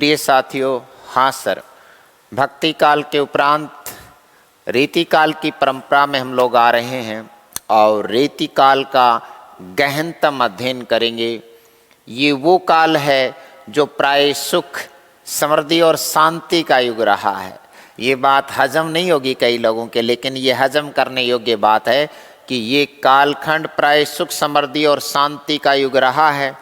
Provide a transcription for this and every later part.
प्रिय साथियों, हाँ सर, भक्ति काल के उपरांत रीति काल की परंपरा में हम लोग आ रहे हैं और रीति काल का गहनतम अध्ययन करेंगे। ये वो काल है जो प्राय सुख, समृद्धि और शांति का युग रहा है। ये बात हजम नहीं होगी कई लोगों के, लेकिन ये हजम करने योग्य बात है कि ये कालखंड प्राय सुख, समृद्धि और शांति का युग रहा है।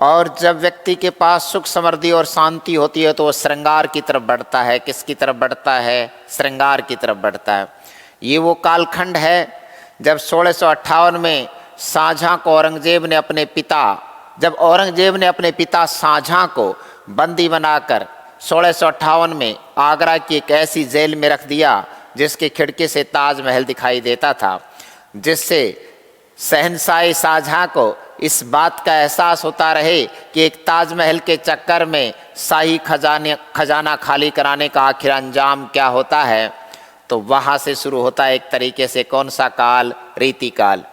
और जब व्यक्ति के पास सुख, समृद्धि और शांति होती है तो वो श्रृंगार की तरफ बढ़ता है। किसकी तरफ बढ़ता है? श्रृंगार की तरफ बढ़ता है। ये वो कालखंड है जब 1658 में शाहजहाँ को औरंगजेब ने अपने पिता शाहजहाँ को बंदी बनाकर 1658 में आगरा की एक ऐसी जेल में रख दिया जिसके खिड़की से ताजमहल दिखाई देता था, जिससे शहंशाह शाहजहाँ को इस बात का एहसास होता रहे कि एक ताजमहल के चक्कर में शाही खजाना खाली कराने का आखिर अंजाम क्या होता है। तो वहाँ से शुरू होता है एक तरीके से कौन सा काल? रीति काल।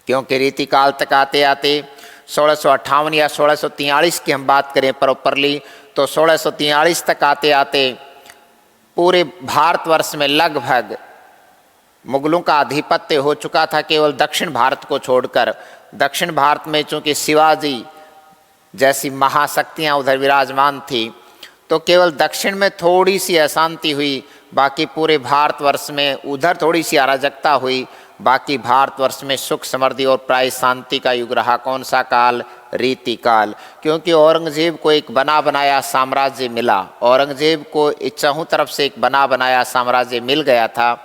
क्योंकि रीति काल तक आते आते 1658 या 1643 की हम बात करें प्रॉपरली तो 1643 तक आते आते पूरे भारतवर्ष में लगभग मुगलों का आधिपत्य हो चुका था, केवल दक्षिण भारत को छोड़कर। दक्षिण भारत में चूंकि शिवाजी जैसी महाशक्तियाँ उधर विराजमान थी तो केवल दक्षिण में थोड़ी सी अशांति हुई, बाकी पूरे भारतवर्ष में उधर थोड़ी सी अराजकता हुई, बाकी भारतवर्ष में सुख, समृद्धि और प्राय शांति का युग रहा। कौन सा काल? रीति काल। क्योंकि औरंगजेब को एक बना बनाया साम्राज्य मिला, औरंगजेब को चहुं तरफ से एक बना बनाया साम्राज्य मिल गया था,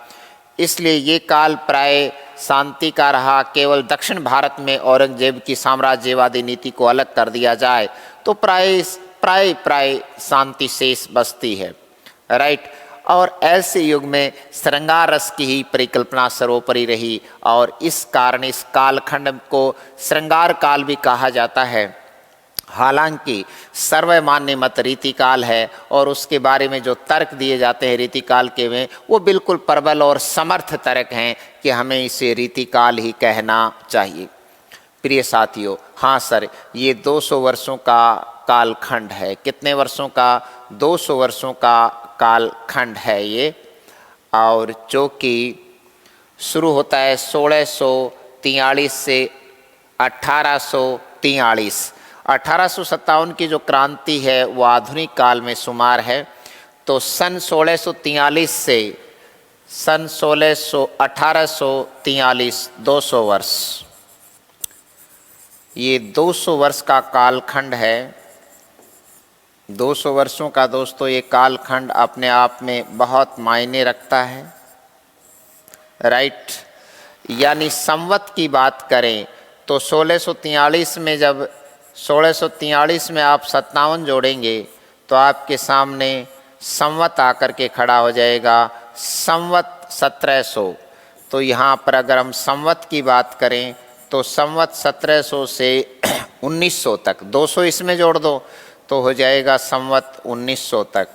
इसलिए ये काल प्राय शांति का रहा। केवल दक्षिण भारत में औरंगजेब की साम्राज्यवादी नीति को अलग कर दिया जाए तो प्राय शांति शेष बसती है, राइट। और ऐसे युग में श्रृंगार रस की ही परिकल्पना सर्वोपरि रही और इस कारण इस कालखंड को श्रृंगार काल भी कहा जाता है। हालांकि सर्वमान्य मत रीति काल है और उसके बारे में जो तर्क दिए जाते हैं रीति काल के में वो बिल्कुल प्रबल और समर्थ तर्क हैं कि हमें इसे रीति काल ही कहना चाहिए। प्रिय साथियों, हाँ सर, ये 200 वर्षों का कालखंड है। कितने वर्षों का? 200 वर्षों का कालखंड है ये, और जो कि शुरू होता है 1643 से 1843। 1857 की जो क्रांति है वो आधुनिक काल में शुमार है। तो सन 1643 से सन 1843 200 वर्ष, ये 200 वर्ष का कालखंड है। 200 वर्षों का दोस्तों ये कालखंड अपने आप में बहुत मायने रखता है, राइट। यानी संवत की बात करें तो 1643 में जब 1643 में आप 57 जोड़ेंगे तो आपके सामने संवत आकर के खड़ा हो जाएगा, संवत 1700। तो यहाँ पर अगर हम संवत की बात करें तो संवत 1700 से 1900 तक, 200 इसमें जोड़ दो तो हो जाएगा संवत 1900 तक।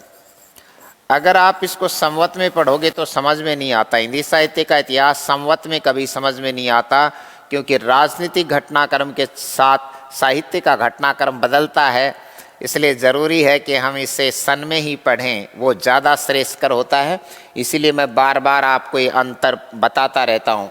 अगर आप इसको संवत में पढ़ोगे तो समझ में नहीं आता। हिंदी साहित्य का इतिहास संवत में कभी समझ में नहीं आता, क्योंकि राजनीतिक घटनाक्रम के साथ साहित्य का घटनाक्रम बदलता है, इसलिए ज़रूरी है कि हम इसे सन में ही पढ़ें, वो ज़्यादा श्रेयस्कर होता है। इसीलिए मैं बार बार आपको ये अंतर बताता रहता हूँ।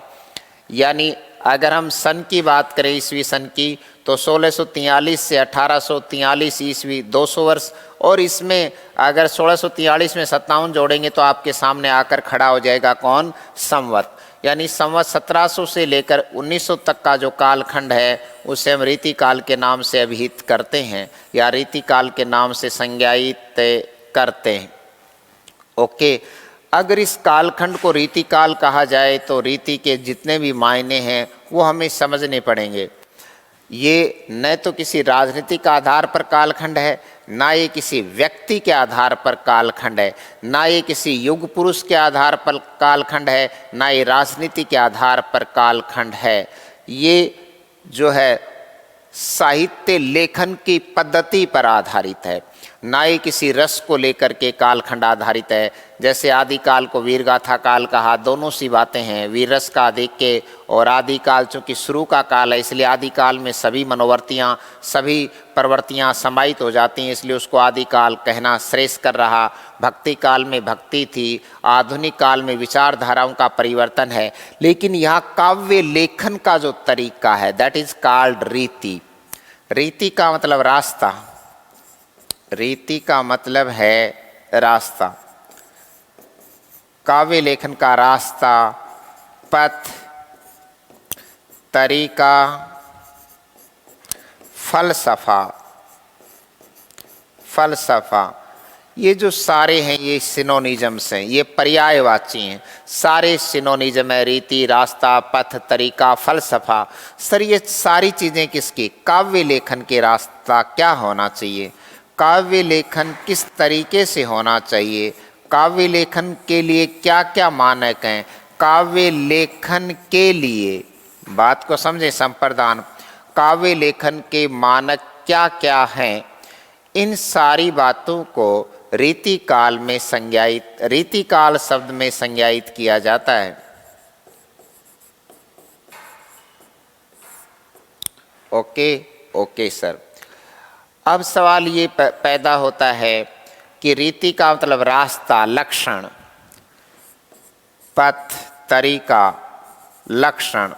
यानी अगर हम सन की बात करें, ईस्वी सन की, तो 1643 से 1843 ईस्वी 200 वर्ष, और इसमें अगर 1643 में 57 जोड़ेंगे तो आपके सामने आकर खड़ा हो जाएगा कौन? संवत। यानी संवत 1700 से लेकर 1900 तक का जो कालखंड है उसे हम रीति काल के नाम से अभिहित करते हैं या रीति काल के नाम से संज्ञायित करते हैं। ओके, अगर इस कालखंड को रीति काल कहा जाए तो रीति के जितने भी मायने हैं वो हमें समझने पड़ेंगे। ये न तो किसी राजनीतिक आधार पर कालखंड है, ना ये किसी व्यक्ति के आधार पर कालखंड है, ना ये किसी युग पुरुष के आधार पर कालखंड है, ना ये राजनीति के आधार पर कालखंड है। ये जो है साहित्य लेखन की पद्धति पर आधारित है। ना ही किसी रस को लेकर के कालखंड आधारित है। जैसे आदिकाल को वीरगाथा काल कहा, दोनों सी बातें हैं, वीर रस का आधिक्य और आदिकाल चूँकि शुरू का काल है, इसलिए आदिकाल में सभी मनोवर्तियाँ, सभी प्रवृत्तियाँ समाहित हो जाती हैं, इसलिए उसको आदिकाल कहना श्रेष्ठ कर रहा। भक्ति काल में भक्ति थी, आधुनिक काल में विचारधाराओं का परिवर्तन है। लेकिन यहाँ काव्य लेखन का जो तरीका है, दैट इज कॉल्ड रीति। रीति का मतलब रास्ता, रीति का मतलब है रास्ता। काव्य लेखन का रास्ता, पथ, तरीका, फलसफा, फलसफा, ये जो सारे हैं ये सिनोनिजम्स हैं, ये पर्यायवाची हैं, सारे सिनोनिजम है। रीति, रास्ता, पथ, तरीका, फलसफा। सर ये सारी चीज़ें किसकी? काव्य लेखन के रास्ता क्या होना चाहिए, काव्य लेखन किस तरीके से होना चाहिए, काव्य लेखन के लिए क्या क्या मानक हैं, काव्य लेखन के लिए, बात को समझें संप्रदान, काव्य लेखन के मानक क्या क्या हैं, इन सारी बातों को रीतिकाल में संज्ञायित, रीतिकाल शब्द में संज्ञायित किया जाता है। Okay okay sir. अब सवाल ये पैदा होता है कि रीति का मतलब रास्ता, लक्षण, पथ, तरीका, लक्षण।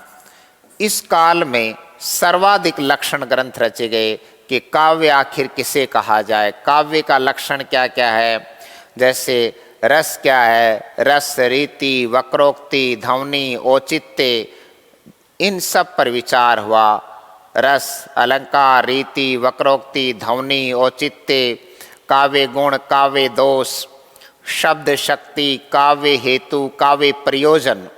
इस काल में सर्वाधिक लक्षण ग्रंथ रचे गए कि काव्य आखिर किसे कहा जाए, काव्य का लक्षण क्या क्या है। जैसे रस क्या है, रस, रीति, वक्रोक्ति, ध्वनि, औचित्य, इन सब पर विचार हुआ। रस, अलंकार, रीति, वक्रोक्ति, ध्वनि, औचित्य, काव्य गुण, काव्य दोष, शब्द शक्ति, काव्य हेतु, काव्य प्रयोजन,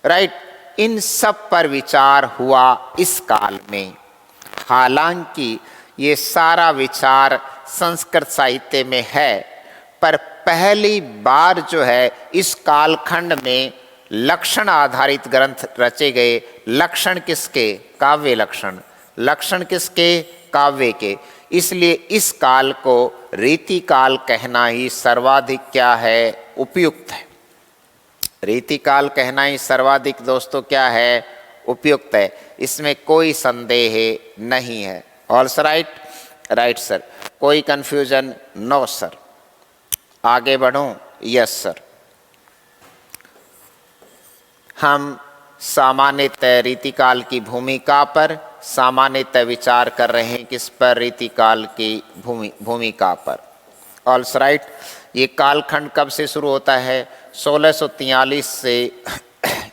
राइट, इन सब पर विचार हुआ इस काल में। हालांकि ये सारा विचार संस्कृत साहित्य में है, पर पहली बार जो है इस कालखंड में लक्षण आधारित ग्रंथ रचे गए। लक्षण किसके? काव्य लक्षण। लक्षण किसके? काव्य के। इसलिए इस काल को रीति काल कहना ही सर्वाधिक क्या है? उपयुक्त है। रीति काल कहना ही सर्वाधिक दोस्तों क्या है? उपयुक्त है। इसमें कोई संदेह नहीं है। Also right? Right sir. कोई कंफ्यूजन? No sir. आगे बढ़ूं? Yes sir. हम सामान्यतः रीतिकाल की भूमिका पर सामान्यतः विचार कर रहे हैं। किस पर? रीतिकाल की भूमिका पर। Also right. ये कालखंड कब से शुरू होता है? 1643 से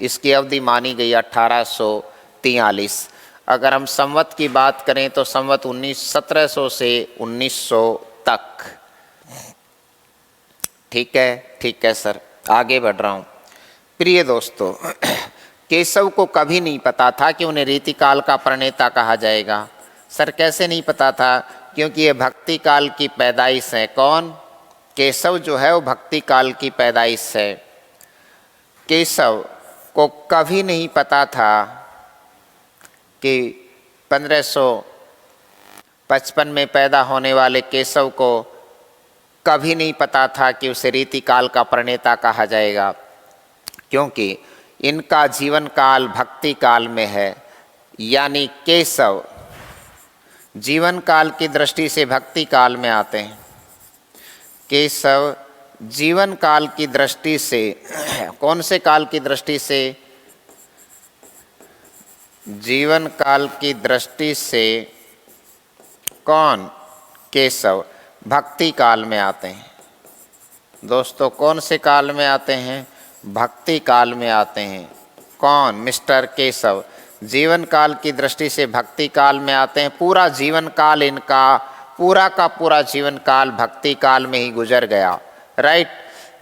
इसकी अवधि मानी गई 1843। अगर हम संवत की बात करें तो संवत 1700 से 1900 तक। ठीक है सर। आगे बढ़ रहा हूँ। प्रिय दोस्तों, केशव को कभी नहीं पता था कि उन्हें रीतिकाल का प्रणेता कहा जाएगा। सर कैसे नहीं पता था? क्योंकि ये भक्ति काल की पैदाइश है। कौन? केशव जो है वो भक्ति काल की पैदाइश है। केशव को कभी नहीं पता था कि 1555 में पैदा होने वाले केशव को कभी नहीं पता था कि उसे रीतिकाल का प्रणेता कहा जाएगा, क्योंकि इनका जीवन काल भक्ति काल में है। यानी केशव जीवन काल की दृष्टि से भक्ति काल में आते हैं। केशव जीवन काल की दृष्टि से, कौन से काल की दृष्टि से? जीवन काल की दृष्टि से कौन? केशव भक्ति काल में आते हैं। दोस्तों कौन से काल में आते हैं? भक्ति काल में आते हैं। कौन? मिस्टर केशव जीवन काल की दृष्टि से भक्ति काल में आते हैं। पूरा जीवन काल इनका, पूरा का पूरा जीवन काल भक्ति काल में ही गुजर गया। राइट?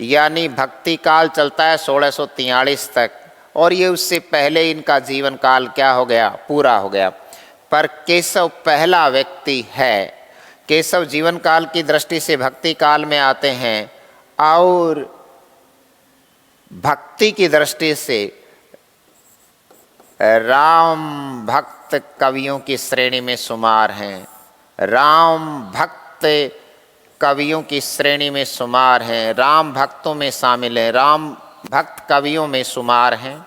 यानी भक्ति काल चलता है 1643 तक, और ये उससे पहले इनका जीवन काल क्या हो गया? पूरा हो गया। पर केशव पहला व्यक्ति है। केशव जीवन काल की दृष्टि से भक्ति काल में आते हैं और भक्ति की दृष्टि से राम भक्त कवियों की श्रेणी में शुमार हैं। राम भक्त कवियों की श्रेणी में शुमार हैं, राम भक्तों में शामिल हैं, राम भक्त कवियों में शुमार हैं।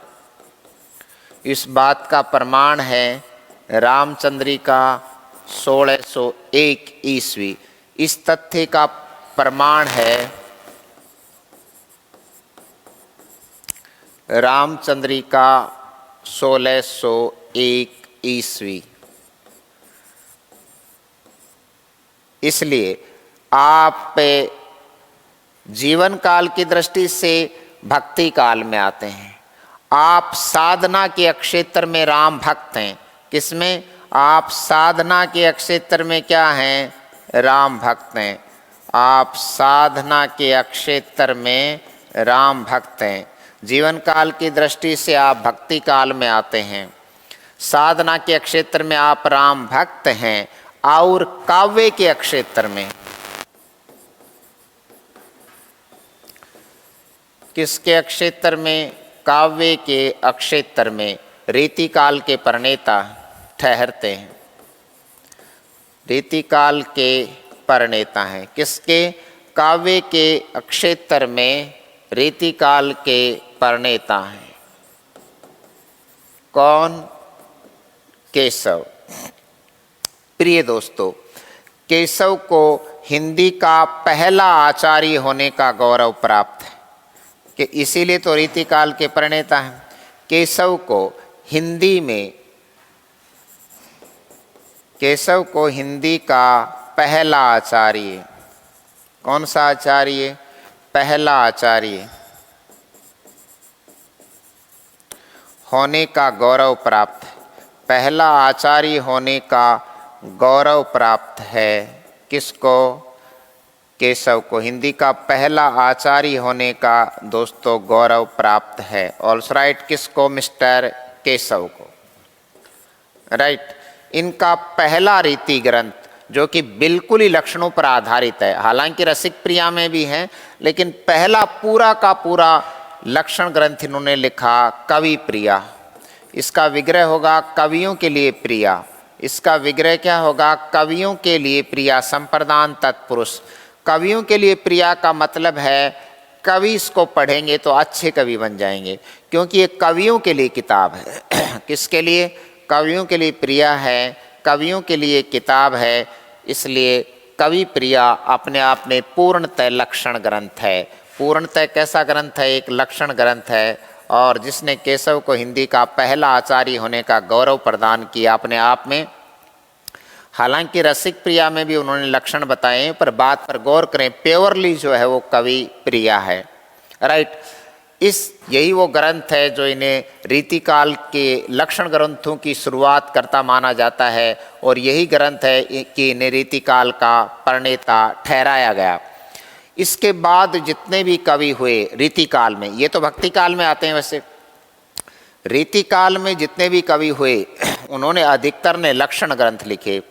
इस बात का प्रमाण है रामचंद्रिका 1601 ईस्वी। इस तथ्य का प्रमाण है रामचंद्रिका 1601 ईस्वी। इसलिए आप जीवन काल की दृष्टि से भक्ति काल में आते हैं। आप साधना के क्षेत्र में राम भक्त हैं। किसमें? आप साधना के क्षेत्र में क्या हैं? राम भक्त हैं। आप साधना के क्षेत्र में राम भक्त हैं। जीवन काल की दृष्टि से आप भक्ति काल में आते हैं। साधना के क्षेत्र में आप राम भक्त हैं और काव्य के क्षेत्र में किसके क्षेत्र में? काव्य के क्षेत्र में रीतिकाल के प्रणेता ठहरते हैं। रीतिकाल के प्रणेता हैं किसके? काव्य के क्षेत्र में रीतिकाल के प्रणेता हैं। कौन? केशव। प्रिय दोस्तों, केशव को हिंदी का पहला आचार्य होने का गौरव प्राप्त है कि इसीलिए तो रीतिकाल के प्रणेता हैं। केशव को हिंदी का पहला आचार्य, कौन सा आचार्य? पहला आचार्य होने का गौरव प्राप्त है। पहला आचार्य होने का गौरव प्राप्त है किसको? केशव को। हिंदी का पहला आचार्य होने का दोस्तों गौरव प्राप्त है। ऑल्सो राइट, किसको? मिस्टर केशव को। राइट। इनका पहला रीति ग्रंथ जो कि बिल्कुल ही लक्षणों पर आधारित है, हालांकि रसिक प्रिया में भी है, लेकिन पहला पूरा का पूरा लक्षण ग्रंथ इन्होंने लिखा कवि प्रिया। इसका विग्रह होगा कवियों के लिए प्रिया। इसका विग्रह क्या होगा? कवियों के लिए प्रिया, संप्रदान तत्पुरुष। कवियों के लिए प्रिया का मतलब है कवि इसको पढ़ेंगे तो अच्छे कवि बन जाएंगे, क्योंकि ये कवियों के लिए किताब है। किसके लिए? कवियों के लिए प्रिया है, कवियों के लिए किताब है। इसलिए कवि प्रिया अपने आप में पूर्णतः लक्षण ग्रंथ है। पूर्णतः कैसा ग्रंथ है? एक लक्षण ग्रंथ है, और जिसने केशव को हिंदी का पहला आचार्य होने का गौरव प्रदान किया अपने आप में। हालांकि रसिक प्रिया में भी उन्होंने लक्षण बताए, पर बात पर गौर करें, प्योरली जो है वो कवि प्रिया है। राइट। यही वो ग्रंथ है जो इन्हें रीतिकाल के लक्षण ग्रंथों की शुरुआत करता माना जाता है, और यही ग्रंथ है कि इन्हें रीतिकाल का प्रणेता ठहराया गया। इसके बाद जितने भी कवि हुए रीतिकाल में, ये तो भक्ति काल में आते हैं, वैसे रीतिकाल में जितने भी कवि हुए उन्होंने अधिकतर ने लक्षण ग्रंथ लिखे,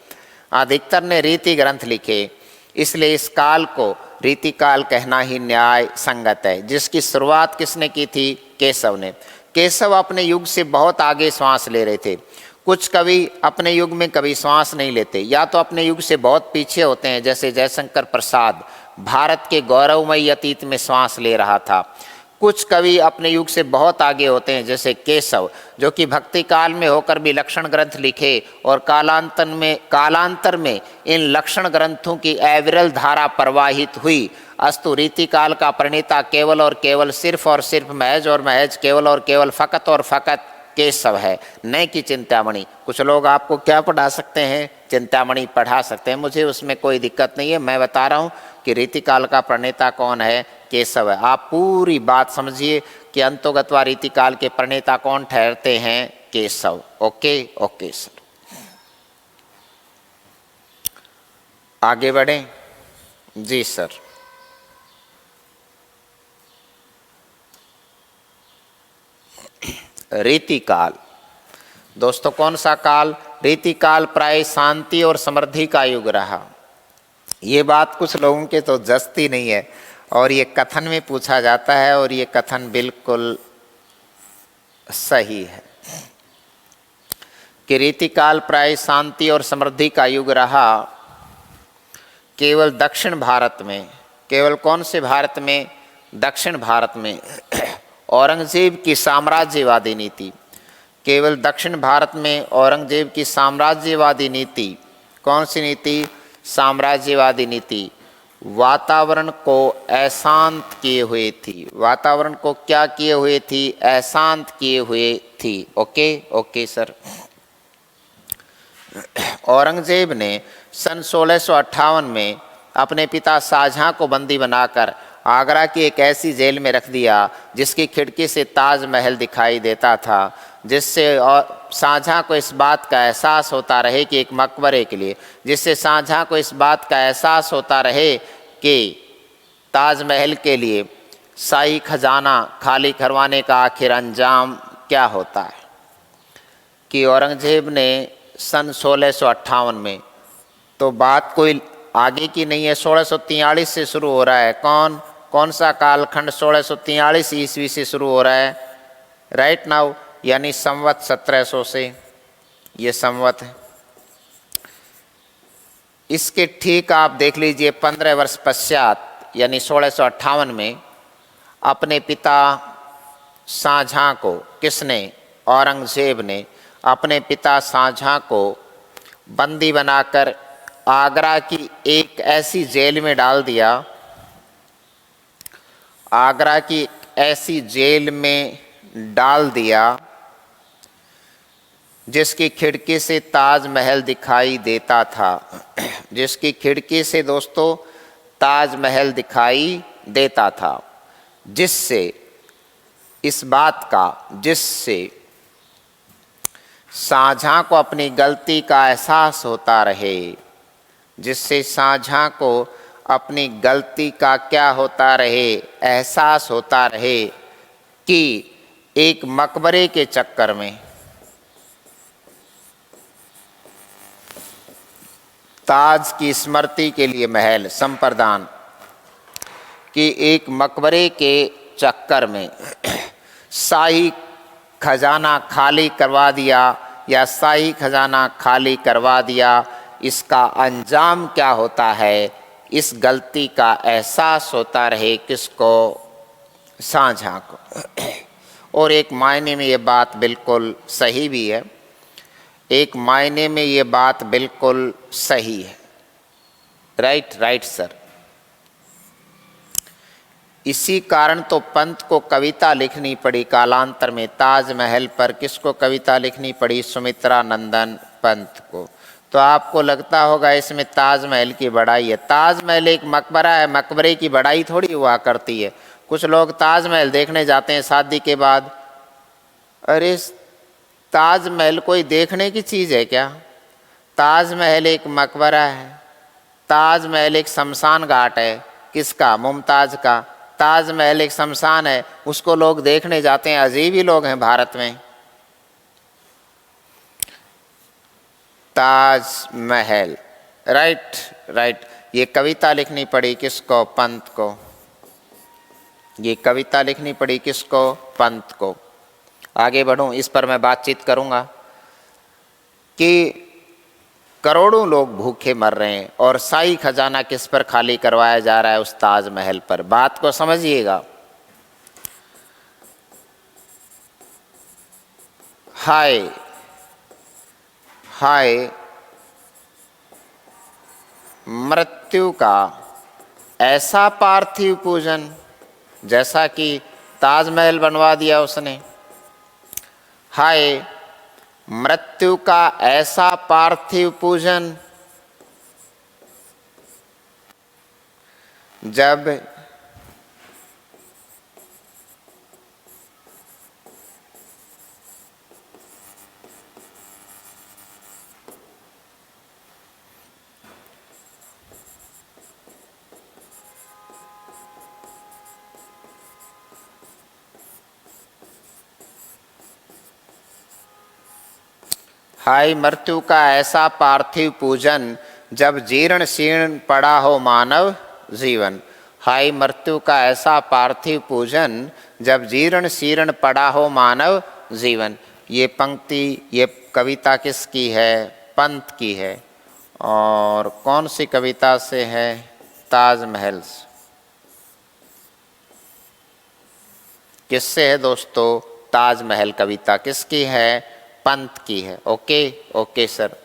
अधिकतर ने रीति ग्रंथ लिखे। इसलिए इस काल को रीतिकाल कहना ही न्याय संगत है। जिसकी शुरुआत किसने की थी? केशव ने। केशव अपने युग से बहुत आगे श्वास ले रहे थे। कुछ कवि अपने युग में कभी श्वास नहीं लेते, या तो अपने युग से बहुत पीछे होते हैं, जैसे जयशंकर प्रसाद भारत के गौरवमयी अतीत में श्वास ले रहा था। कुछ कवि अपने युग से बहुत आगे होते हैं, जैसे केशव, जो कि भक्ति काल में होकर भी लक्षण ग्रंथ लिखे, और कालांतर में इन लक्षण ग्रंथों की अविरल धारा प्रवाहित हुई। अस्तु रीतिकाल का प्रणेता केवल और केवल, सिर्फ और सिर्फ, महज और महज, केवल और केवल, फकत और फकत केशव है, न कि चिंतामणि। कुछ लोग आपको क्या पढ़ा सकते हैं? चिंतामणि पढ़ा सकते हैं, मुझे उसमें कोई दिक्कत नहीं है। मैं बता रहा हूँ कि रीतिकाल का प्रणेता कौन है? केशव है। आप पूरी बात समझिए कि अंतोगत्वा रीतिकाल के प्रणेता कौन ठहरते हैं? केशव। ओके ओके सर, आगे बढ़ें। जी सर। रीतिकाल दोस्तों कौन सा काल? रीतिकाल प्राय शांति और समृद्धि का युग रहा। ये बात कुछ लोगों के तो जस्ती नहीं है, और ये कथन में पूछा जाता है, और ये कथन बिल्कुल सही है कि रीतिकाल प्राय शांति और समृद्धि का युग रहा। केवल दक्षिण भारत में, केवल कौन से भारत में? दक्षिण भारत में औरंगजेब की साम्राज्यवादी नीति, केवल दक्षिण भारत में औरंगजेब की साम्राज्यवादी नीति, कौन सी नीति? साम्राज्यवादी नीति वातावरण को अशांत किए हुए थी। वातावरण को क्या किए हुए थी? अशांत किए हुए थी। Okay okay sir. औरंगजेब ने सन 1658 में अपने पिता शाहजहां को बंदी बनाकर आगरा की एक ऐसी जेल में रख दिया जिसकी खिड़की से ताजमहल दिखाई देता था, जिससे शाहजहां को इस बात का एहसास होता रहे कि एक मकबरे के लिए, जिससे शाहजहां को इस बात का एहसास होता रहे कि ताजमहल के लिए शाही खजाना खाली करवाने का आखिर अंजाम क्या होता है। कि औरंगजेब ने सन 1658 में, तो बात कोई आगे की नहीं है, 1643 से शुरू हो रहा है। कौन सा कालखंड? 1643 ईस्वी से शुरू हो रहा है, राइट नाउ, यानी संवत 1700 से, ये संवत है। इसके ठीक आप देख लीजिए 15 वर्ष पश्चात यानी 1658 में अपने पिता शाहजहां को, किसने? औरंगजेब ने अपने पिता शाहजहां को बंदी बनाकर आगरा की एक ऐसी जेल में डाल दिया, आगरा की ऐसी जेल में डाल दिया जिसकी खिड़की से ताजमहल दिखाई देता था, जिसकी खिड़की से दोस्तों ताजमहल दिखाई देता था, जिससे इस बात का, जिससे शाहजहां को अपनी गलती का एहसास होता रहे, जिससे शाहजहां को अपनी गलती का क्या होता रहे? एहसास होता रहे कि एक मकबरे के चक्कर में, ताज की स्मृति के लिए महल संप्रदान, कि एक मकबरे के चक्कर में शाही खजाना खाली करवा दिया या शाही खजाना खाली करवा दिया, इसका अंजाम क्या होता है? इस गलती का एहसास होता रहे किसको? शाहजहां को। और एक मायने में ये बात बिल्कुल सही भी है, एक मायने में ये बात बिल्कुल सही है, राइट सर। इसी कारण तो पंत को कविता लिखनी पड़ी कालांतर में। ताजमहल पर किसको कविता लिखनी पड़ी? सुमित्रा नंदन पंत को। तो आपको लगता होगा इसमें ताजमहल की बड़ाई है। ताजमहल एक मकबरा है, मकबरे की बड़ाई थोड़ी हुआ करती है। कुछ लोग ताजमहल देखने जाते हैं शादी के बाद, अरे ताजमहल कोई देखने की चीज़ है क्या? ताजमहल एक मकबरा है, ताजमहल एक शमशान घाट है। किसका? मुमताज़ का। ताजमहल एक शमशान है, उसको लोग देखने जाते हैं। अजीब ही लोग हैं भारत में। ताजमहल, राइट। ये कविता लिखनी पड़ी किसको? पंत को। ये कविता लिखनी पड़ी किसको? पंत को। आगे बढ़ूं, इस पर मैं बातचीत करूंगा कि करोड़ों लोग भूखे मर रहे हैं और शाही खजाना किस पर खाली करवाया जा रहा है? उस ताजमहल पर। बात को समझिएगा। हाय मृत्यु का ऐसा पार्थिव पूजन, जैसा कि ताजमहल बनवा दिया उसने। हाय मृत्यु का ऐसा पार्थिव पूजन जब हाय मृत्यु का ऐसा पार्थिव पूजन जब जीर्ण शीर्ण पड़ा हो मानव जीवन। हाय मृत्यु का ऐसा पार्थिव पूजन जब जीर्ण शीर्ण पड़ा हो मानव जीवन। ये पंक्ति, ये कविता किसकी है? पंत की है। और कौन सी कविता से है? ताजमहल से। किससे है दोस्तों? ताजमहल कविता किसकी है? पंत की है। Okay okay sir.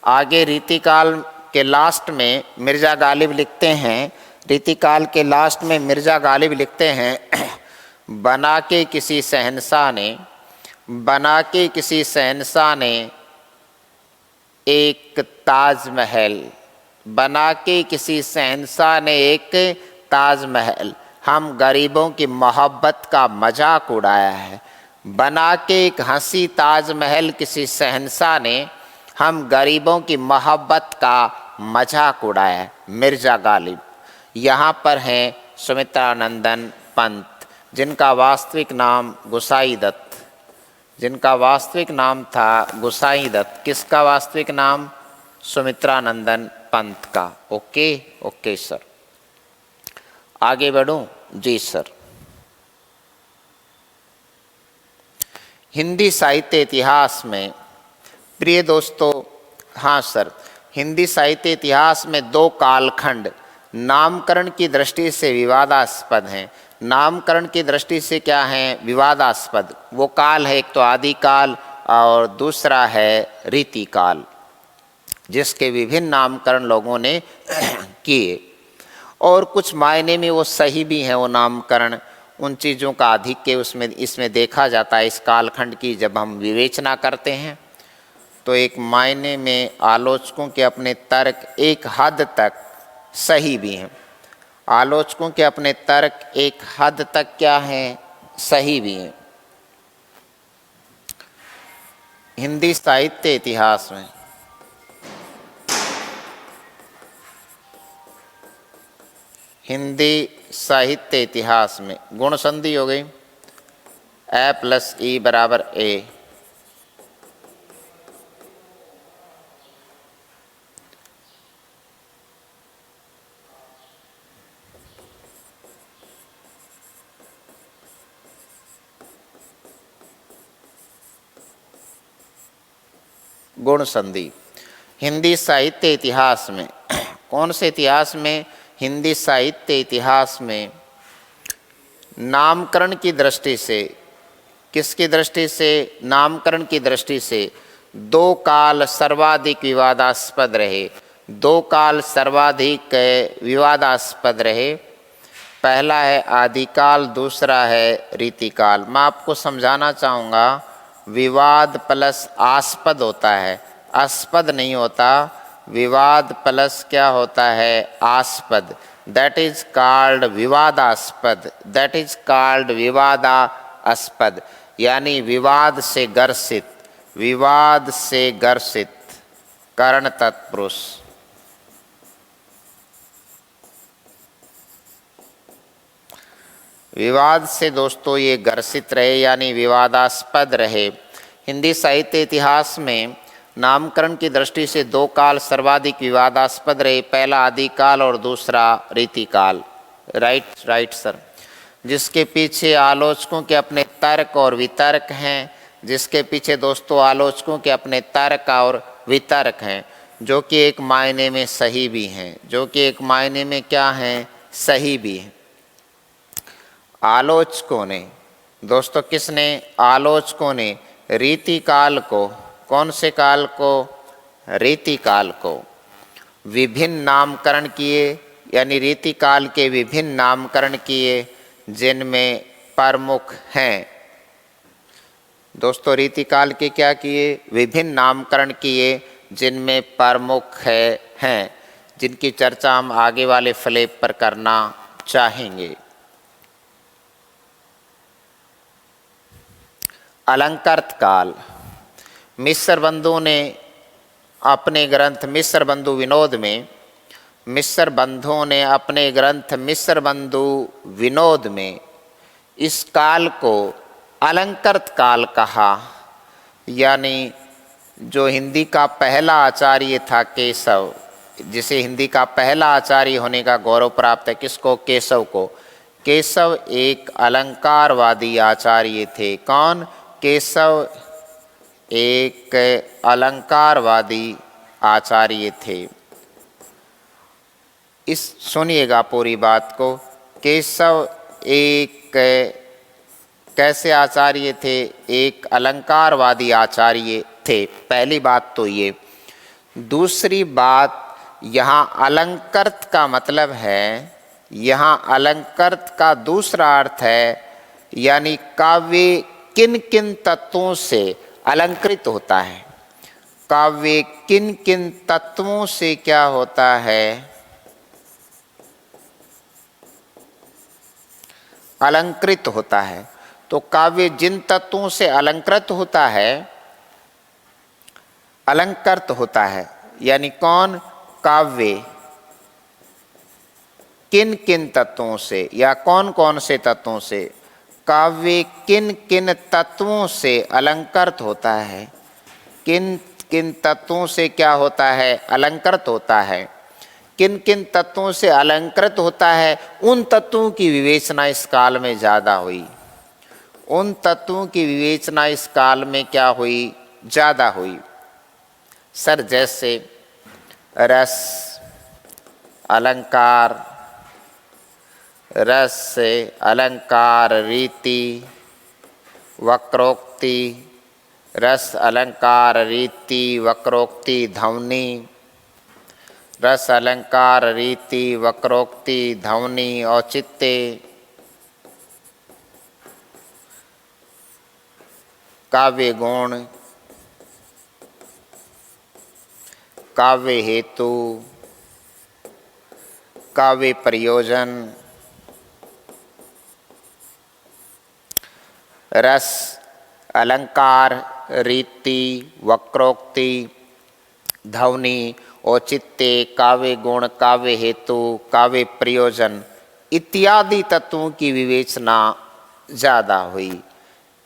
आगे रीतिकाल के लास्ट में मिर्ज़ा गालिब लिखते हैं, रीतिकाल के लास्ट में मिर्ज़ा गालिब लिखते हैं बना के किसी शहंशाह ने एक ताजमहल, बना के किसी शहंशाह ने एक ताजमहल, हम गरीबों की मोहब्बत का मजाक उड़ाया है। बना के एक हंसी ताजमहल किसी शहंशाह ने, हम गरीबों की मोहब्बत का मजाक उड़ाया है। मिर्ज़ा गालिब। यहाँ पर हैं सुमित्रानंदन पंत, जिनका वास्तविक नाम गुसाई दत्त, जिनका वास्तविक नाम था गुसाई दत्त। किसका वास्तविक नाम? सुमित्रानंदन पंत का। Okay okay sir. आगे बढ़ूं? जी सर। हिंदी साहित्य इतिहास में प्रिय दोस्तों, हाँ सर, हिंदी साहित्य इतिहास में दो कालखंड नामकरण की दृष्टि से विवादास्पद हैं। नामकरण की दृष्टि से क्या हैं? विवादास्पद। वो काल है, एक तो आदिकाल और दूसरा है रीतिकाल, जिसके विभिन्न नामकरण लोगों ने किए और कुछ मायने में वो सही भी हैं। वो नामकरण उन चीज़ों का आधिक्य उसमें इसमें देखा जाता है। इस कालखंड की जब हम विवेचना करते हैं तो एक मायने में आलोचकों के अपने तर्क एक हद तक सही भी हैं। आलोचकों के अपने तर्क एक हद तक क्या हैं? सही भी हैं। हिंदी साहित्य इतिहास में गुण संधि हो गई ए प्लस ई बराबर ए। गुण संधि हिंदी साहित्य इतिहास में कौन से इतिहास में? हिंदी साहित्य इतिहास में नामकरण की दृष्टि से, किसकी दृष्टि से? नामकरण की दृष्टि से दो काल सर्वाधिक विवादास्पद रहे। दो काल सर्वाधिक विवादास्पद रहे। पहला है आदिकाल, दूसरा है रीतिकाल। मैं आपको समझाना चाहूँगा, विवाद प्लस आस्पद होता है, आस्पद नहीं होता। विवाद प्लस क्या होता है? आस्पद। दैट इज कॉल्ड विवादास्पद, दैट इज कॉल्ड विवादास्पद, यानी विवाद से ग्रसित, विवाद से ग्रसित कर्ण तत्पुरुष। विवाद से दोस्तों ये ग्रसित रहे यानी विवादास्पद रहे। हिंदी साहित्य इतिहास में नामकरण की दृष्टि से दो काल सर्वाधिक विवादास्पद रहे। पहला आदिकाल और दूसरा रीतिकाल। Right sir. जिसके पीछे आलोचकों के अपने तर्क और वितर्क हैं, जिसके पीछे दोस्तों आलोचकों के अपने तर्क और वितर्क हैं, जो कि एक मायने में सही भी हैं, जो कि एक मायने में क्या हैं? सही भी हैं। आलोचकों ने दोस्तों, किसने? आलोचकों ने रीतिकाल को, कौन से काल को? रीतिकाल को विभिन्न नामकरण किए, यानी रीतिकाल के विभिन्न नामकरण किए, जिनमें प्रमुख हैं दोस्तों। रीतिकाल के क्या किए? विभिन्न नामकरण किए, जिनमें प्रमुख हैं, जिनकी चर्चा हम आगे वाले फ्लैप पर करना चाहेंगे। अलंकृत काल। मिस्र बंधु ने अपने ग्रंथ मिस्र बंधु विनोद में, मिस्र बंधुओं ने अपने ग्रंथ मिस्र बंधु विनोद में इस काल को अलंकृत काल कहा। यानी जो हिंदी का पहला आचार्य था केशव, जिसे हिंदी का पहला आचार्य होने का गौरव प्राप्त है, किसको? केशव को। केशव एक अलंकारवादी आचार्य थे। कौन? केशव एक अलंकारवादी आचार्य थे। इस सुनिएगा पूरी बात को। केशव एक कैसे आचार्य थे? एक अलंकारवादी आचार्य थे। पहली बात तो ये। दूसरी बात, यहाँ अलंकृत का मतलब है, यहाँ अलंकृत का दूसरा अर्थ है यानी काव्य किन किन तत्वों से अलंकृत होता है। काव्य किन किन तत्वों से क्या होता है? अलंकृत होता है। तो काव्य जिन तत्वों से अलंकृत होता है, अलंकृत होता है, यानी कौन? काव्य किन किन तत्वों से या कौन कौन से तत्वों से? काव्य किन किन तत्वों से अलंकृत होता है। किन किन तत्वों से क्या होता है? अलंकृत होता है। किन किन तत्वों से अलंकृत होता है? उन तत्वों की विवेचना इस काल में ज़्यादा हुई। उन तत्वों की विवेचना इस काल में क्या हुई? ज़्यादा हुई। सर जैसे रस, अलंकार, रस से अलंकार, रीति, वक्रोक्ति, रस अलंकार रीति वक्रोक्ति ध्वनि, रस अलंकार रीति वक्रोक्ति ध्वनि औचित्य, काव्य गुण, काव्य हेतु, काव्य प्रयोजन, रस अलंकार रीति वक्रोक्ति ध्वनि औचित्य, काव्य गुण, काव्य हेतु, काव्य प्रयोजन इत्यादि तत्वों की विवेचना ज़्यादा हुई।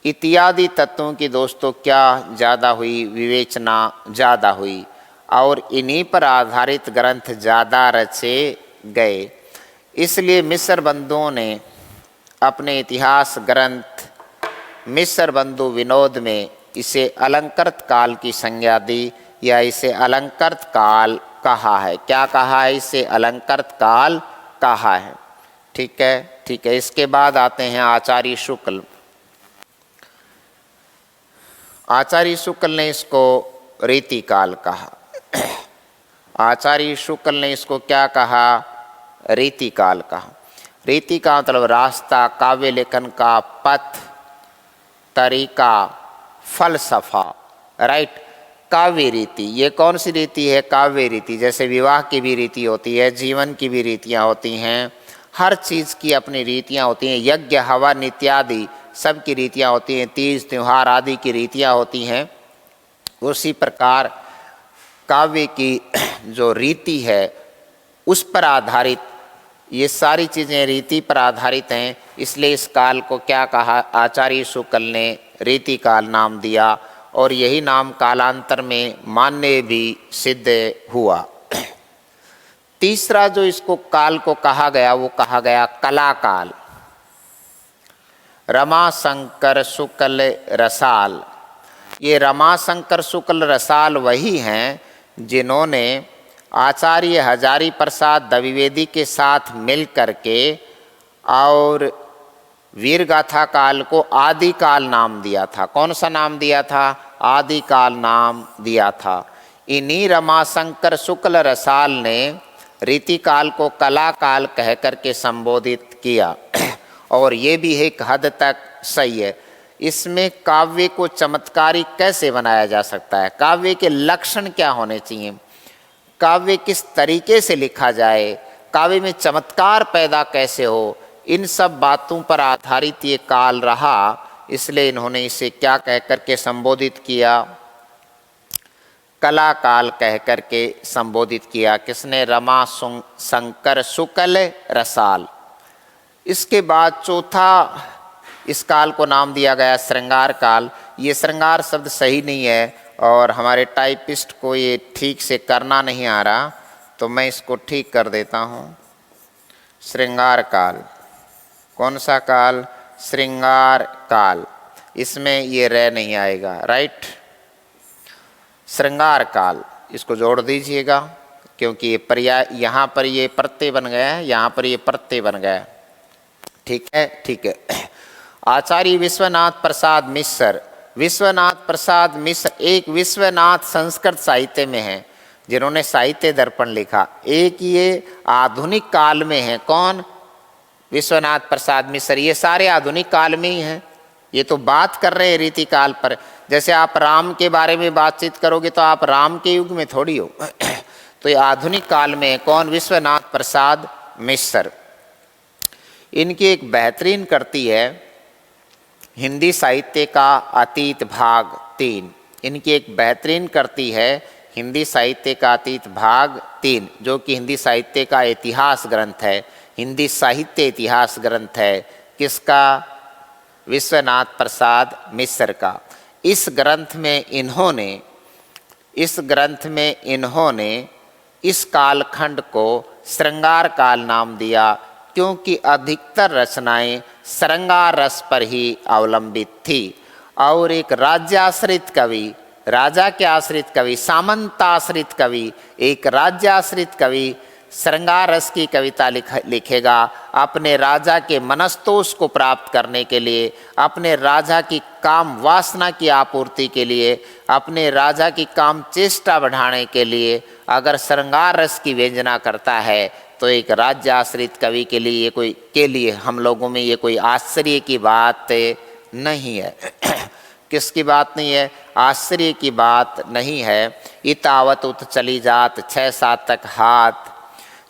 इत्यादि तत्वों की दोस्तों क्या ज़्यादा हुई? विवेचना ज़्यादा हुई। और इन्हीं पर आधारित ग्रंथ ज़्यादा रचे गए। इसलिए मिस्र बंधुओं ने अपने इतिहास ग्रंथ मिस्र बंधु विनोद में इसे अलंकृत काल की संज्ञा दी या इसे अलंकृत काल कहा है। क्या कहा है? इसे अलंकृत काल कहा है। ठीक है, ठीक है। इसके बाद आते हैं आचार्य शुक्ल। आचार्य शुक्ल ने इसको रीति काल कहा। आचार्य शुक्ल ने इसको क्या कहा? रीति काल कहा। रीति का मतलब रास्ता, काव्य लेखन का पथ, तरीका, फलसफा, राइट। काव्य रीति, ये कौन सी रीति है? काव्य रीति। जैसे विवाह की भी रीति होती है, जीवन की भी रीतियाँ होती हैं, हर चीज़ की अपनी रीतियाँ होती हैं। यज्ञ हवन इत्यादि सब की रीतियाँ होती हैं, तीज त्योहार आदि की रीतियाँ होती हैं। उसी प्रकार काव्य की जो रीति है उस पर आधारित ये सारी चीज़ें रीति पर आधारित हैं। इसलिए इस काल को क्या कहा? आचार्य शुक्ल ने रीति काल नाम दिया और यही नाम कालांतर में मान्य भी सिद्ध हुआ। तीसरा जो इसको काल को कहा गया वो कहा गया कला काल। रमाशंकर शुक्ल रसाल। ये रमाशंकर शुक्ल रसाल वही हैं जिन्होंने आचार्य हजारी प्रसाद द्विवेदी के साथ मिल करके और वीरगाथा काल को आदि काल नाम दिया था। कौन सा नाम दिया था? आदि काल नाम दिया था। इन्हीं रमाशंकर शुक्ल रसाल ने रीति काल को कला काल कह करके संबोधित किया और ये भी एक हद तक सही है। इसमें काव्य को चमत्कारी कैसे बनाया जा सकता है? काव्य के लक्षण क्या होने चाहिए? काव्य किस तरीके से लिखा जाए? काव्य में चमत्कार पैदा कैसे हो? इन सब बातों पर आधारित ये काल रहा। इसलिए इन्होंने इसे क्या कह करके संबोधित किया? कला काल कह करके संबोधित किया। किसने? रमाशंकर शुक्ल रसाल। इसके बाद चौथा इस काल को नाम दिया गया श्रृंगार काल। ये श्रृंगार शब्द सही नहीं है और हमारे टाइपिस्ट को ये ठीक से करना नहीं आ रहा, तो मैं इसको ठीक कर देता हूँ। श्रृंगार काल। कौन सा काल? श्रृंगार काल। इसमें ये रह नहीं आएगा, राइट। श्रृंगार काल इसको जोड़ दीजिएगा, क्योंकि ये पर्याय, यहाँ पर ये प्रत्यय बन गया है, यहाँ पर ये प्रत्यय बन गया है। ठीक है, ठीक है। आचार्य विश्वनाथ प्रसाद मिश्र, विश्वनाथ प्रसाद मिश्र एक विश्वनाथ संस्कृत साहित्य में है जिन्होंने साहित्य दर्पण लिखा। एक ये आधुनिक काल में है। कौन? विश्वनाथ प्रसाद मिश्र। ये सारे आधुनिक काल में ही हैं। ये तो बात कर रहे हैं रीति काल पर। जैसे आप राम के बारे में बातचीत करोगे तो आप राम के युग में थोड़ी हो। तो ये आधुनिक काल में है। कौन? विश्वनाथ प्रसाद मिश्र। इनकी एक बेहतरीन कृति है हिंदी साहित्य का अतीत भाग 3। इनकी एक बेहतरीन कृति है हिंदी साहित्य का अतीत भाग 3, जो कि हिंदी साहित्य का इतिहास ग्रंथ है, हिंदी साहित्य इतिहास ग्रंथ है। किसका? विश्वनाथ प्रसाद मिश्र का। इस ग्रंथ में इन्होंने इस कालखंड को श्रृंगार काल नाम दिया, क्योंकि अधिकतर रचनाएं श्रृंगार रस पर ही अवलंबित थी। और एक राज्याश्रित कवि, राजा के आश्रित कवि, सामंताश्रित कवि, एक राज्याश्रित कवि श्रृंगार रस की कविता लिखेगा अपने राजा के मनस्तोष को प्राप्त करने के लिए, अपने राजा की काम वासना की आपूर्ति के लिए, अपने राजा की काम चेष्टा बढ़ाने के लिए अगर श्रृंगार रस की व्यंजना करता है तो एक राज्य आश्रित कवि के लिए हम लोगों में ये कोई आश्चर्य की बात नहीं है। किसकी बात नहीं है? आश्चर्य की बात नहीं है। इतावत उत चली जात 6-7 तक हाथ,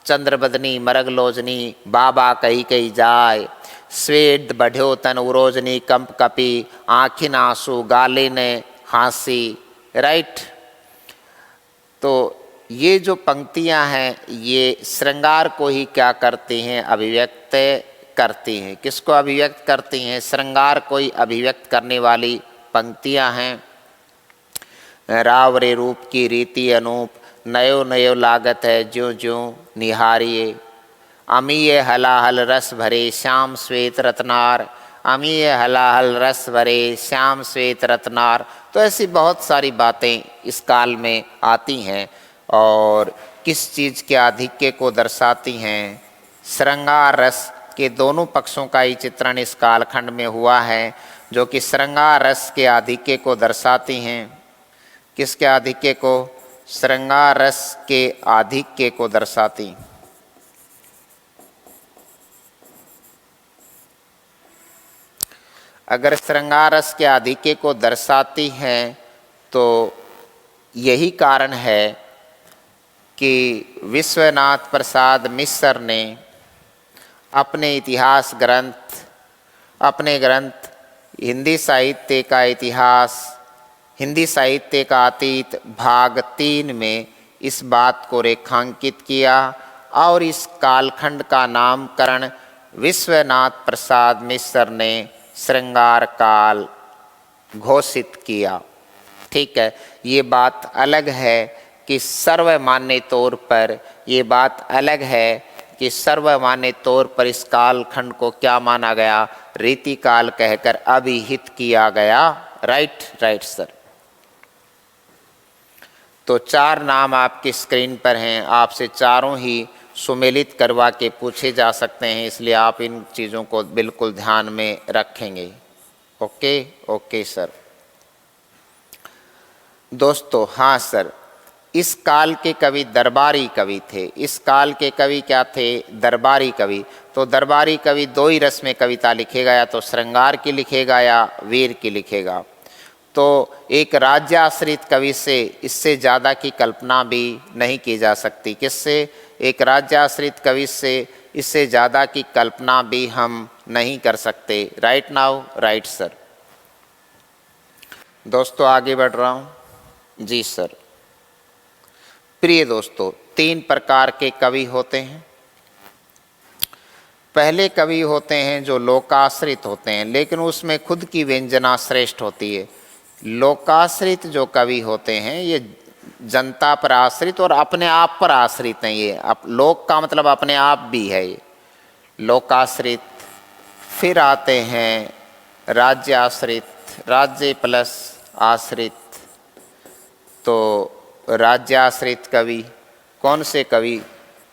चंद्रबदनी मरगलोजनी बाबा कही कही जाय, स्वेद बढ़्यो तन उरोजनी कंप कपी, आँखिन आंसू गाले ने हाँसी। राइट। तो ये जो पंक्तियां हैं ये श्रृंगार को ही क्या करती हैं? अभिव्यक्त करती हैं। किसको अभिव्यक्त करती हैं? श्रृंगार को ही अभिव्यक्त करने वाली पंक्तियां हैं। रावरे रूप की रीति अनूप, नयो नयो लागत है ज्यों ज्यों निहारिये, अमीय हलाहल रस भरे श्याम श्वेत रत्नार, अमीय हलाहल रस भरे श्याम श्वेत रत्नार। तो ऐसी बहुत सारी बातें इस काल में आती हैं और किस चीज़ के आधिक्य को दर्शाती हैं? श्रृंगार रस के दोनों पक्षों का ही चित्रण इस कालखंड में हुआ है, जो कि श्रृंगार रस के आधिक्य को दर्शाती हैं। किसके आधिक्य को? श्रृंगार रस के आधिक्य को दर्शाती। अगर श्रृंगार रस के आधिक्य को दर्शाती हैं तो यही कारण है कि विश्वनाथ प्रसाद मिश्र ने अपने इतिहास ग्रंथ, अपने ग्रंथ हिंदी साहित्य का इतिहास, हिंदी साहित्य का अतीत भाग 3 में इस बात को रेखांकित किया और इस कालखंड का नामकरण विश्वनाथ प्रसाद मिश्र ने श्रृंगार काल घोषित किया। ठीक है। ये बात अलग है कि सर्वमान्य तौर पर, ये बात अलग है कि सर्वमान्य तौर पर इस कालखंड को क्या माना गया? रीति काल कहकर अभिहित किया गया। Right sir. तो 4 नाम आपकी स्क्रीन पर हैं, आपसे चारों ही सुमेलित करवा के पूछे जा सकते हैं, इसलिए आप इन चीज़ों को बिल्कुल ध्यान में रखेंगे। Okay sir. दोस्तों, हाँ सर, इस काल के कवि दरबारी कवि थे। इस काल के कवि क्या थे? दरबारी कवि। तो दरबारी कवि 2 ही रस में कविता लिखेगा, या तो श्रृंगार की लिखेगा या वीर की लिखेगा। तो एक राज्याश्रित कवि से इससे ज़्यादा की कल्पना भी नहीं की जा सकती। किससे? एक राज्याश्रित कवि से इससे ज़्यादा की कल्पना भी हम नहीं कर सकते। Right now? Right sir. दोस्तों, आगे बढ़ रहा हूँ। जी सर। प्रिय दोस्तों, 3 प्रकार के कवि होते हैं। पहले कवि होते हैं जो लोकाश्रित होते हैं, लेकिन उसमें खुद की व्यंजना श्रेष्ठ होती है। लोकाश्रित जो कवि होते हैं ये जनता पर आश्रित और अपने आप पर आश्रित हैं। ये लोक का मतलब अपने आप भी है। ये लोकाश्रित। फिर आते हैं राज्य आश्रित, राज्य प्लस आश्रित। तो राज्याश्रित कवि। कौन से कवि?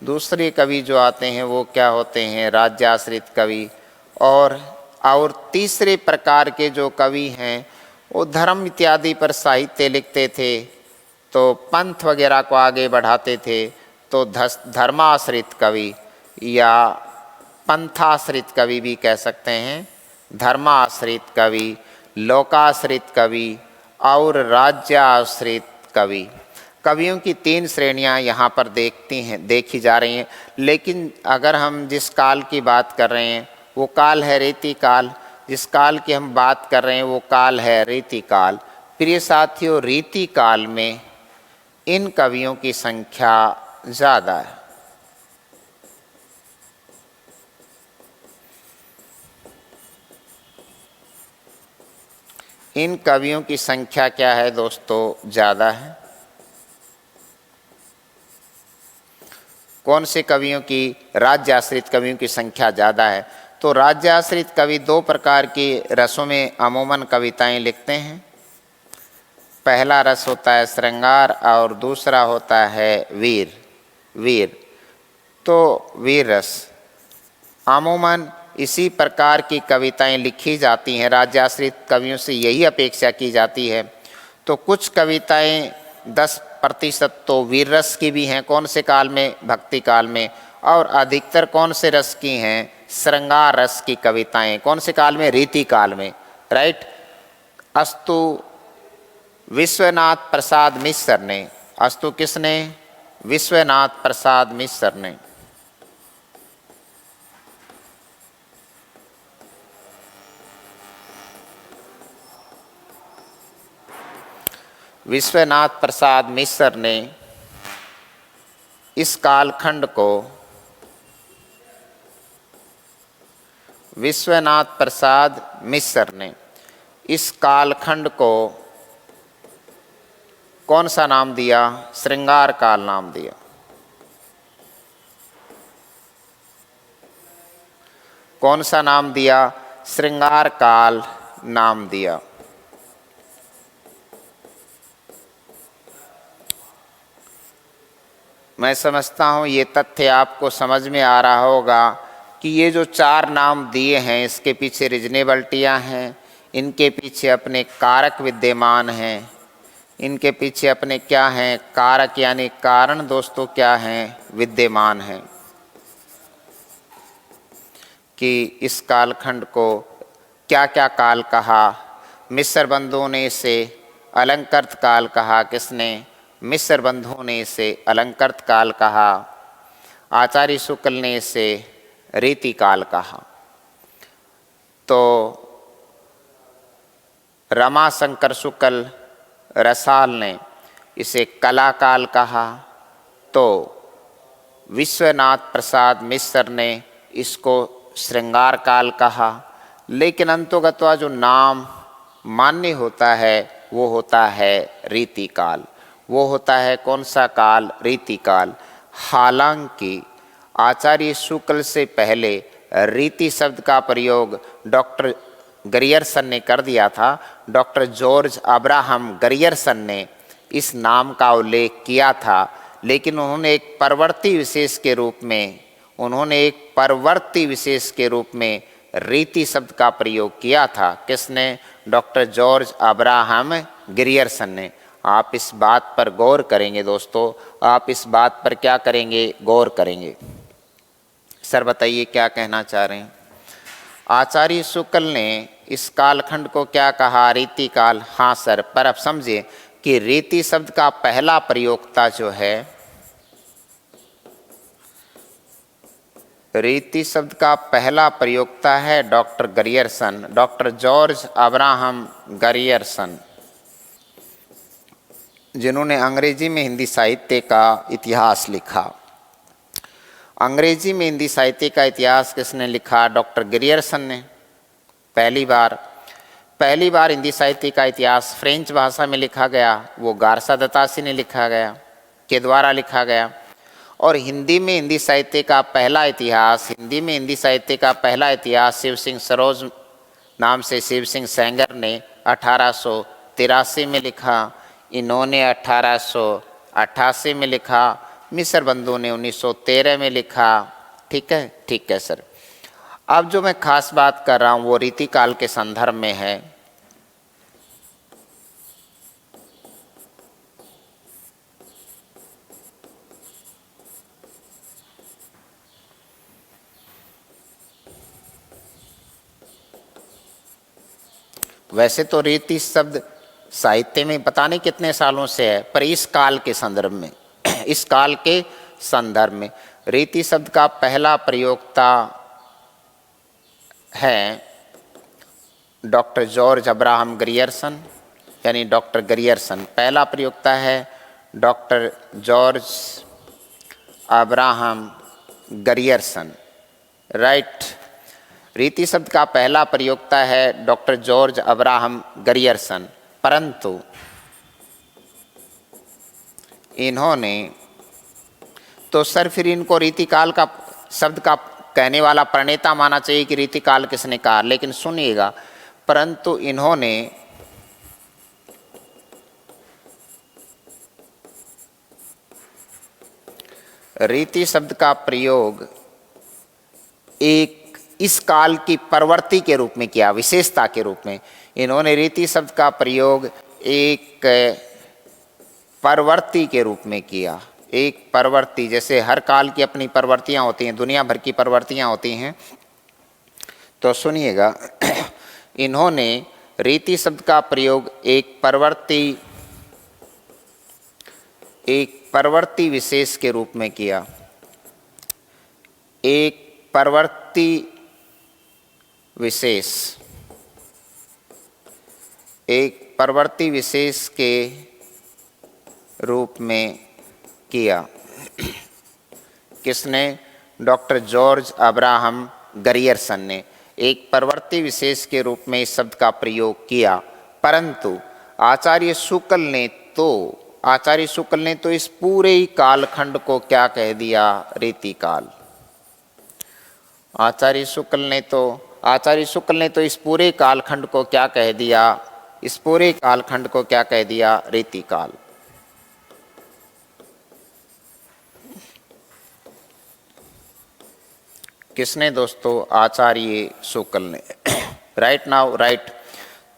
दूसरे कवि जो आते हैं वो क्या होते हैं? राज्याश्रित कवि। और तीसरे प्रकार के जो कवि हैं वो धर्म इत्यादि पर साहित्य लिखते थे, तो पंथ वगैरह को आगे बढ़ाते थे, तो धर्माश्रित कवि या पंथाश्रित कवि भी कह सकते हैं। धर्माश्रित कवि, लोकाश्रित कवि और राज्याश्रित कवि। कवियों की 3 श्रेणियां यहाँ पर देखी जा रही हैं। लेकिन अगर हम जिस काल की बात कर रहे हैं वो काल है रीति काल। जिस काल की हम बात कर रहे हैं वो काल है रीति काल। प्रिय साथियों, रीति काल में इन कवियों की संख्या ज़्यादा है। इन कवियों की संख्या क्या है दोस्तों? ज़्यादा है। कौन से कवियों की? राज्याश्रित कवियों की संख्या ज़्यादा है। तो राज्याश्रित कवि 2 प्रकार के रसों में अमूमन कविताएं लिखते हैं। पहला रस होता है श्रृंगार और दूसरा होता है वीर। तो वीर रस अमूमन इसी प्रकार की कविताएं लिखी जाती हैं। राज्याश्रित कवियों से यही अपेक्षा की जाती है। तो कुछ कविताएं 10% तो वीर रस की भी हैं। कौन से काल में? भक्ति काल में। और अधिकतर कौन से रस की हैं? श्रृंगार रस की कविताएं। कौन से काल में? रीति काल में। राइट। अस्तु विश्वनाथ प्रसाद मिश्र ने, अस्तु किसने? विश्वनाथ प्रसाद मिश्र ने विश्वनाथ प्रसाद मिश्र ने इस कालखंड को विश्वनाथ प्रसाद मिश्र ने इस कालखंड को कौन सा नाम दिया? श्रृंगार काल नाम दिया। कौन सा नाम दिया? श्रृंगार काल नाम दिया। मैं समझता हूँ ये तथ्य आपको समझ में आ रहा होगा कि ये जो 4 नाम दिए हैं इसके पीछे रीजनेबलिटियाँ हैं, इनके पीछे अपने कारक विद्यमान हैं, इनके पीछे अपने क्या हैं? कारक यानी कारण दोस्तों क्या हैं? विद्यमान हैं। कि इस कालखंड को क्या क्या काल कहा? मिश्र बंधुओं ने इसे अलंकृत काल कहा। किसने? मिश्र बंधुओं ने इसे अलंकृत काल कहा। आचार्य शुक्ल ने इसे रीति काल कहा। तो रमाशंकर शुक्ल रसाल ने इसे कला काल कहा। तो विश्वनाथ प्रसाद मिश्र ने इसको श्रृंगार काल कहा। लेकिन अंतोगत्वा जो नाम मान्य होता है वो होता है रीति काल। वो होता है कौन सा काल? रीति काल। हालांकि आचार्य शुक्ल से पहले रीति शब्द का प्रयोग डॉक्टर गरियर्सन ने कर दिया था। डॉक्टर जॉर्ज अब्राहम गरियर्सन ने इस नाम का उल्लेख किया था, लेकिन उन्होंने एक परवर्ती विशेष के रूप में रीति शब्द का प्रयोग किया था। किसने? डॉक्टर जॉर्ज अब्राहम गरियर्सन ने। आप इस बात पर गौर करेंगे दोस्तों, आप इस बात पर क्या करेंगे? गौर करेंगे। सर बताइए क्या कहना चाह रहे हैं? आचार्य शुक्ल ने इस कालखंड को क्या कहा? रीति काल। हाँ सर, पर अब समझिए कि रीति शब्द का पहला प्रयोक्ता जो है, रीति शब्द का पहला प्रयोक्ता है डॉक्टर गरियर्सन, डॉक्टर जॉर्ज अब्राहम गरियर्सन, जिन्होंने अंग्रेजी में हिंदी साहित्य का इतिहास लिखा। अंग्रेजी में हिंदी साहित्य का इतिहास किसने लिखा? डॉक्टर गरियर्सन ने। पहली बार हिंदी साहित्य का इतिहास फ्रेंच भाषा में लिखा गया, वो गारसा दतासी ने के द्वारा लिखा गया। और हिंदी में हिंदी साहित्य का पहला इतिहास शिव सिंह सरोज नाम से शिव सिंह सेंगर ने 1883 में लिखा। इन्होंने 1888 88 में लिखा, मिस्र बंधु ने 1913 में लिखा। ठीक है सर। अब जो मैं खास बात कर रहा हूँ वो रीतिकाल के संदर्भ में है। वैसे तो रीति शब्द साहित्य में पता नहीं कितने सालों से है, पर इस काल के संदर्भ में इस काल के संदर्भ में रीति शब्द का पहला प्रयोक्ता है डॉक्टर जॉर्ज अब्राहम ग्रियर्सन, यानी डॉक्टर ग्रियर्सन पहला प्रयोक्ता है। Doctor George Abraham Grierson, right. रीति शब्द का पहला प्रयोक्ता है डॉक्टर जॉर्ज अब्राहम ग्रियर्सन, परंतु इन्होंने तो सर फिर इनको रीतिकाल का शब्द का कहने वाला प्रणेता माना चाहिए कि रीतिकाल किसने कहा, लेकिन सुनिएगा, परंतु इन्होंने रीति शब्द का प्रयोग एक इस काल की प्रवृत्ति के रूप में किया, विशेषता के रूप में। इन्होंने रीति शब्द का प्रयोग एक प्रवृत्ति के रूप में किया, एक प्रवृत्ति, जैसे हर काल की अपनी प्रवृत्तियां होती हैं, दुनिया भर की प्रवृत्तियां होती हैं। तो सुनिएगा, इन्होंने रीति शब्द का प्रयोग एक प्रवृत्ति विशेष के रूप में किया, एक प्रवृत्ति विशेष, एक प्रवृत्ति विशेष के रूप में किया। किसने? डॉक्टर जॉर्ज अब्राहम ग्रियर्सन ने एक प्रवृत्ति विशेष के रूप में इस शब्द का प्रयोग किया, परंतु आचार्य शुक्ल ने तो इस पूरे ही कालखंड को क्या कह दिया? रीतिकाल। आचार्य शुक्ल ने तो इस पूरे कालखंड को क्या कह दिया? इस पूरे कालखंड को क्या कह दिया? रीतिकाल। किसने दोस्तों? आचार्य शुक्ल ने। Right now, right.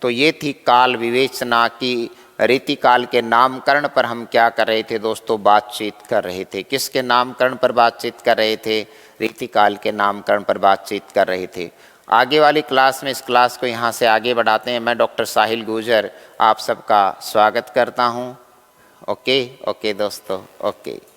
तो ये थी काल विवेचना की। रीतिकाल के नामकरण पर हम क्या कर रहे थे दोस्तों? बातचीत कर रहे थे। किसके नामकरण पर बातचीत कर रहे थे? रीतिकाल के नामकरण पर बातचीत कर रहे थे। आगे वाली क्लास में इस क्लास को यहाँ से आगे बढ़ाते हैं। मैं डॉक्टर साहिल गुर्जर आप सबका स्वागत करता हूँ। ओके दोस्तों, ओके।